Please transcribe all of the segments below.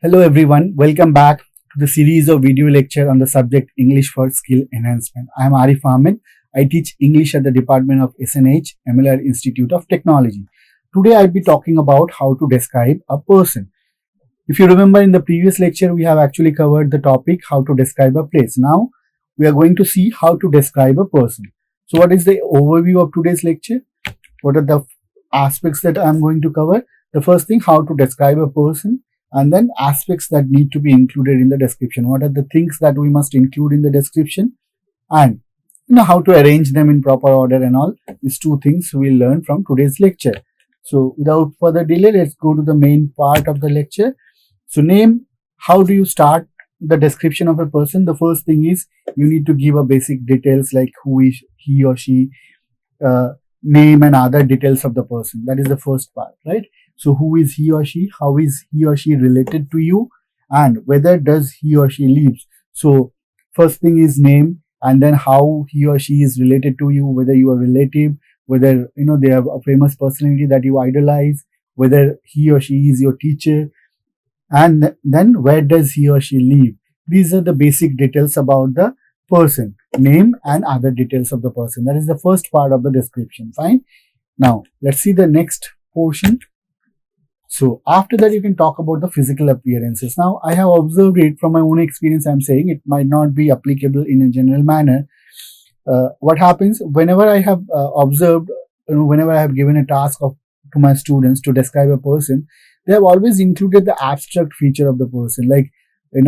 Hello everyone, welcome back to the series of video lecture on the subject English for Skill Enhancement. I am Arif Ahammed. I teach English at the Department of SNH, MLR Institute of Technology. Today I'll be talking about how to describe a person. If you remember in the previous lecture, we have actually covered the topic how to describe a place. Now we are going to see how to describe a person. So what is the overview of today's lecture? What are the aspects that I'm going to cover? The first thing, how to describe a person, and then aspects that need to be included in the description. What are the things that we must include in the description, and how to arrange them in proper order and all. These two things we'll learn from today's lecture. So without further delay, let's go to the main part of the lecture. So name, how do you start the description of a person? The first thing is you need to give a basic details like who is he or she, name and other details of the person. That is the first part, right? So who is he or she? How is he or she related to you? And whether does he or she lives? So first thing is name, and then how he or she is related to you, whether you are relative, whether they have a famous personality that you idolize, whether he or she is your teacher, and then where does he or she live. These are the basic details about the person, name and other details of the person. That is the first part of the description. Fine. Now let's see the next portion. So after that, you can talk about the physical appearances. Now I have observed it from my own experience. I'm saying it might not be applicable in a general manner. What happens whenever I have observed, whenever I have given a task to my students to describe a person, they have always included the abstract feature of the person, like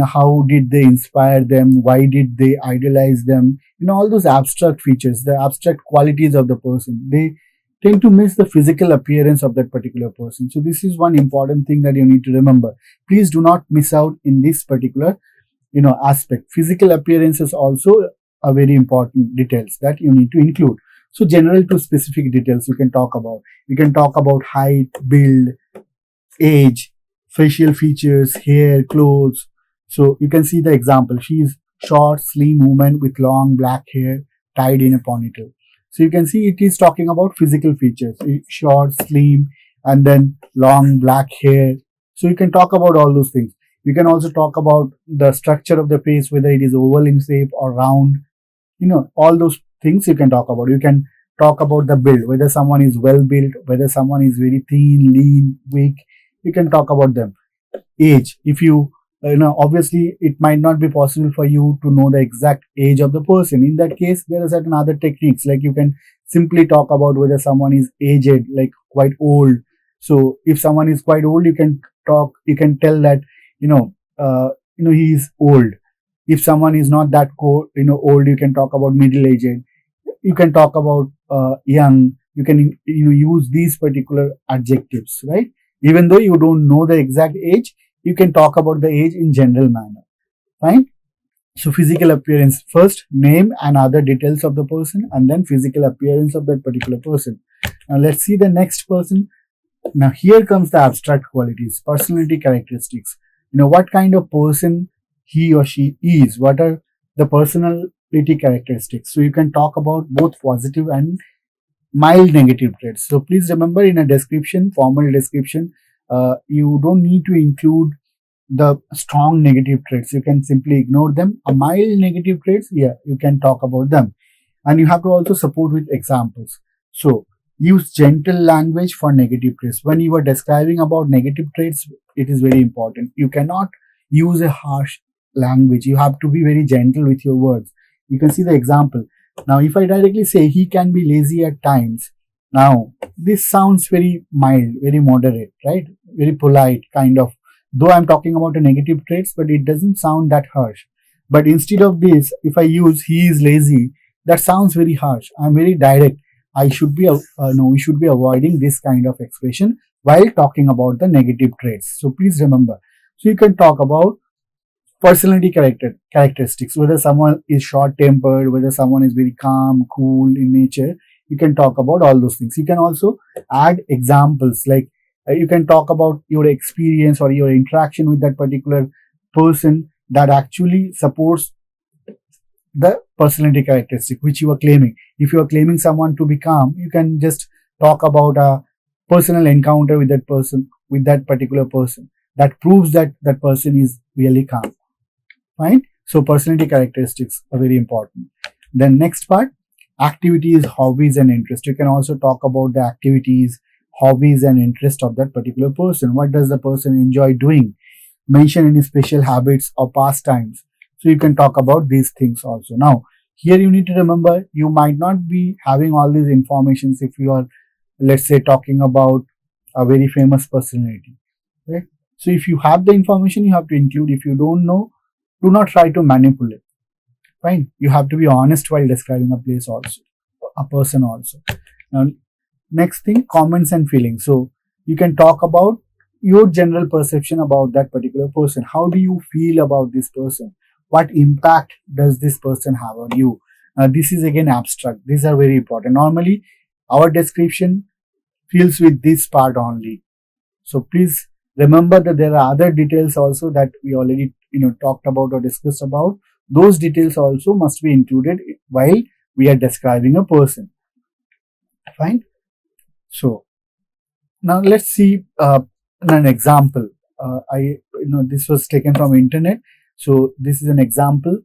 how did they inspire them, why did they idolize them, all those abstract features, the abstract qualities of the person. They tend to miss the physical appearance of that particular person. So this is one important thing that you need to remember. Please do not miss out in this particular aspect. Physical appearance is also a very important details that you need to include. So general to specific details you can talk about. You can talk about height, build, age, facial features, hair, clothes. So you can see the example. She is short, slim woman with long black hair tied in a ponytail. So you can see it is talking about physical features, short, slim, and then long black hair. So you can talk about all those things. You can also talk about the structure of the face, whether it is oval in shape or round. All those things you can talk about. You can talk about the build, whether someone is well built, whether someone is very thin, lean, weak. You can talk about them. Age, if you obviously it might not be possible for you to know the exact age of the person. In that case, there are certain other techniques, like you can simply talk about whether someone is aged, like quite old. So if someone is quite old, you can tell that he is old. If someone is not that old, you can talk about middle aged. You can talk about young. You can use these particular adjectives, right? Even though you don't know the exact age, you can talk about the age in general manner. Fine. So physical appearance, first name and other details of the person, and then physical appearance of that particular person. Now let's see the next person. Now here comes the abstract qualities, personality characteristics. What kind of person he or she is, what are the personality characteristics. So you can talk about both positive and mild negative traits. So please remember, in a description, formal description, you don't need to include the strong negative traits. You can simply ignore them. A mild negative traits, yeah, you can talk about them. And you have to also support with examples. So use gentle language for negative traits. When you are describing about negative traits, it is very important. You cannot use a harsh language. You have to be very gentle with your words. You can see the example. Now, if I directly say he can be lazy at times, now this sounds very mild, very moderate, right? Very polite kind of. Though I'm talking about a negative traits, but it doesn't sound that harsh. But instead of this, if I use he is lazy, that sounds very harsh. I'm very direct. We should be avoiding this kind of expression while talking about the negative traits. So please remember. So you can talk about personality characteristics, whether someone is short tempered, whether someone is very calm, cool in nature. You can talk about all those things. You can also add examples, like you can talk about your experience or your interaction with that particular person that actually supports the personality characteristic which you are claiming. If you are claiming someone to be calm, you can just talk about a personal encounter with that person, with that particular person. that proves that that person is really calm. Fine. So personality characteristics are very important. Then next part, activities, hobbies and interest. You can also talk about the activities, hobbies and interest of that particular person. What does the person enjoy doing? Mention any special habits or pastimes. So you can talk about these things also. Now, here you need to remember, you might not be having all these informations if you are, let's say, talking about a very famous personality. Right? So if you have the information, you have to include. If you don't know, do not try to manipulate. Fine. You have to be honest while describing a place also, a person also. Now, next thing, comments and feelings. So you can talk about your general perception about that particular person. How do you feel about this person? What impact does this person have on you? This is again abstract. These are very important. Normally, our description deals with this part only. So please remember that there are other details also that we already talked about or discussed about. Those details also must be included while we are describing a person. Fine. So now let's see an example. This was taken from internet. So this is an example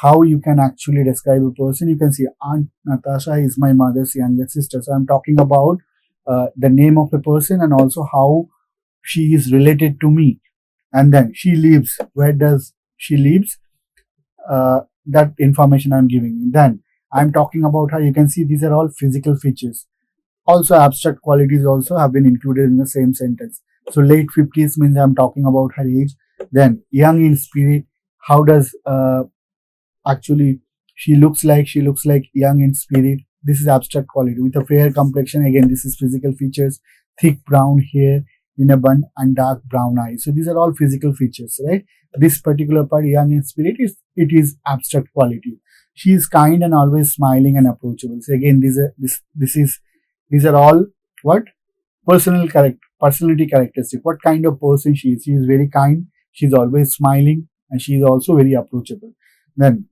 how you can actually describe a person. You can see Aunt Natasha is my mother's younger sister. So I'm talking about the name of a person and also how she is related to me. And then she lives. Where does she lives? That information I'm giving. Then I'm talking about her. You can see these are all physical features. Also, abstract qualities also have been included in the same sentence. So late 50s means I'm talking about her age. Then young in spirit. How does actually she looks like? She looks like young in spirit. This is abstract quality. With a fair complexion, again, this is physical features. Thick brown hair in a bun and dark brown eyes. So these are all physical features, right? This particular part, young in spirit, is abstract quality. She is kind and always smiling and approachable. So again, these are all what? Personality characteristic. What kind of person she is? She is very kind. She is always smiling and she is also very approachable. Then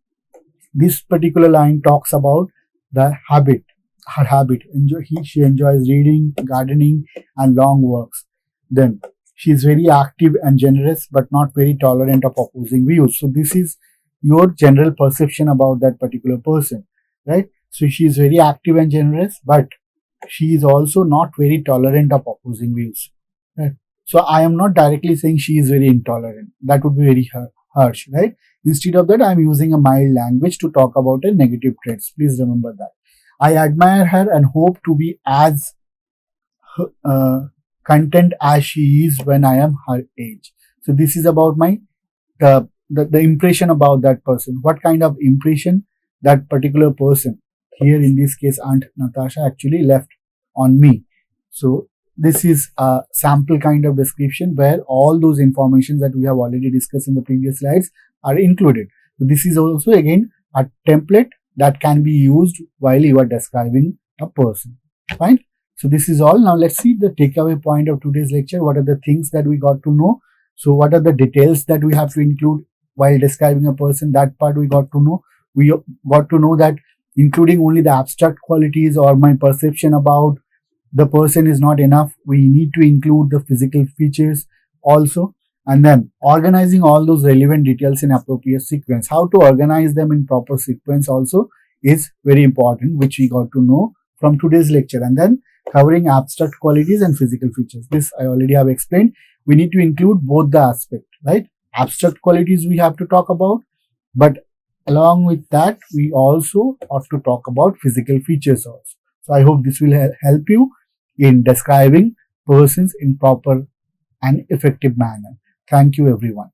this particular line talks about the habit. Her habit. She enjoys reading, gardening, and long walks. Then she is very active and generous, but not very tolerant of opposing views. So this is your general perception about that particular person, right? So she is very active and generous, but she is also not very tolerant of opposing views. Right? So I am not directly saying she is very intolerant. That would be very harsh, right? Instead of that, I am using a mild language to talk about her negative traits. Please remember that. I admire her and hope to be as content as she is when I am her age. So this is about my the impression about that person. What kind of impression that particular person, here in this case Aunt Natasha, actually left on me. So this is a sample kind of description where all those information that we have already discussed in the previous slides are included. So this is also again a template that can be used while you are describing a person. Fine. So this is all. Now let's see the takeaway point of today's lecture. What are the things that we got to know? So what are the details that we have to include while describing a person? That part we got to know. We got to know that including only the abstract qualities or my perception about the person is not enough. We need to include the physical features also. And then organizing all those relevant details in appropriate sequence. How to organize them in proper sequence also is very important, which we got to know from today's lecture. And then covering abstract qualities and physical features. This I already have explained. We need to include both the aspect, right? Abstract qualities we have to talk about, but along with that, we also have to talk about physical features also. So I hope this will help you in describing persons in proper and effective manner. Thank you everyone.